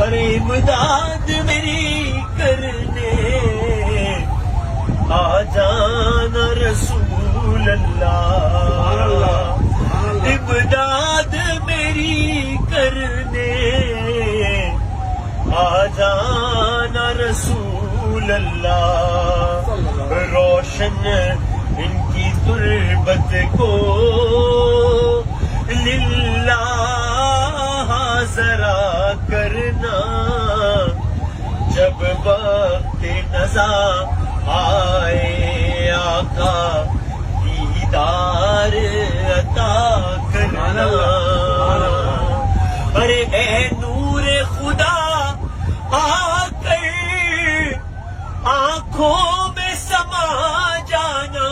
ارے امداد میری کرنے آ جانا رسول اللہ، امداد میری کرنے آ جانا رسول اللہ، روشن ان کی تربت کو للہ ذرا کرنا، جب وقت نزا آئے آقا دیدار عطا کرنا، ارے اے نور خدا آ کر آنکھوں میں سما جانا،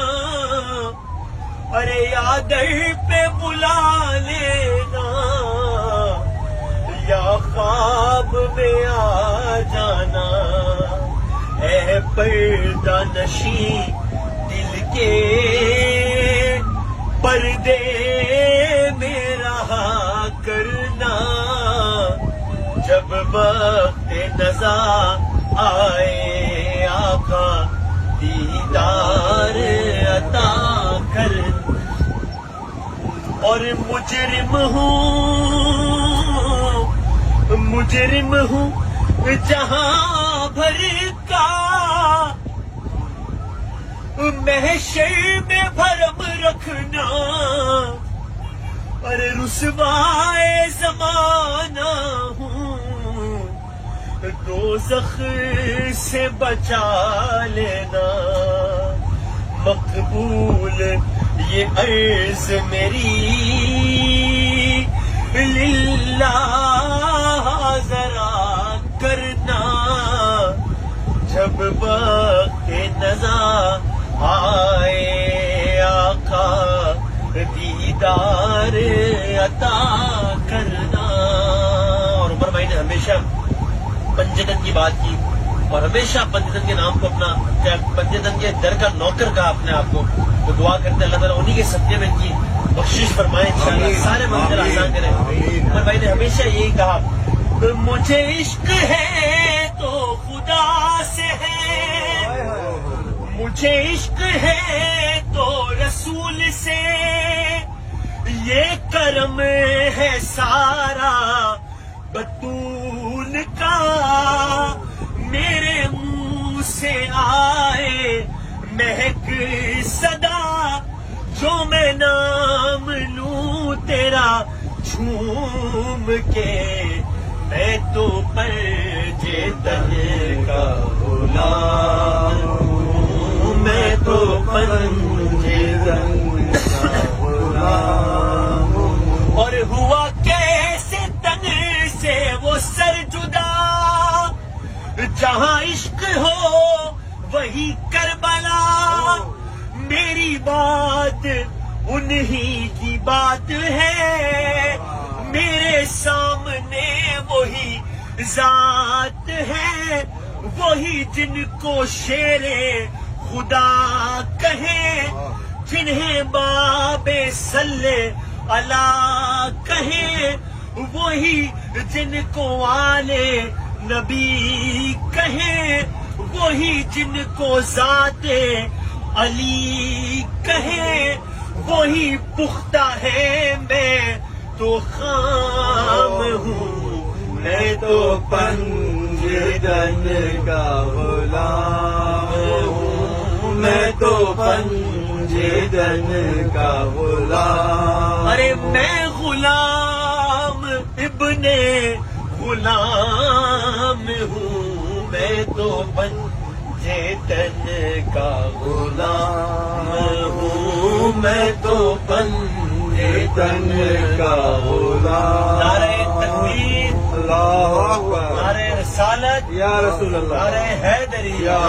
ارے یا در پہ بلا لینا یا خواب میں آ جانا، اے پردہ نشیں دل کے پردے میں رہا کرنا، جب وقت نزا آئے آقا دیدار عطا کرنا، اور مجرم ہوں جہاں بھر کا، محشر میں بھرم رکھنا، اور رسوائے زمانہ ہوں دوزخ سے بچا لینا، مقبول یہ عرض میری للہ ذرا کرنا، جب وقت نزا آئے آقا دیدار عطا کرنا۔ اور عمر بھائی نے ہمیشہ پنجتن کی بات کی اور ہمیشہ پنجتن کے نام کو اپنا پنجتن کے در کا نوکر کہا اپنے آپ کو، تو دعا کرتے اللہ تعالیٰ انہی کے صدقے میں ان کی بخشش فرمائے انشاءاللہ، سارے منزل آسان کریں۔ عمر بھائی نے ہمیشہ یہی کہا مجھے عشق ہے تو خدا سے ہے، مجھے عشق ہے تو رسول سے، یہ کرم ہے سارا بطول کا، میرے منہ سے آئے مہک صدا، جو میں نام لوں تیرا جھوم کے، میں تو پنجتن کا غلام ہوں، میں تو پنجتن کا غلام ہوں، اور ہوا کیسے تن سے وہ سر جدا، جہاں عشق ہو وہی کربلا، میری بات انہی کی بات ہے، میرے سامنے وہی ذات ہے، وہی جن کو شیر خدا کہیں، جنہیں باب صلی اللہ کہیں، وہی جن کو آل نبی کہیں، وہی جن کو ذات علی کہیں، وہی پختہ ہے میں تو خام ہوں، میں تو پنجتن کا غلام ہوں، میں تو پنجتن کا غلام، ارے میں غلام ابن غلام ہوں، میں تو پنجتن کا غلام ہوں، میں تو پنجتن کا غلام، نعرہ تکبیر، اللہ اکبر، نعرہ رسالت یا رسول اللہ، نعرہ حیدری، یا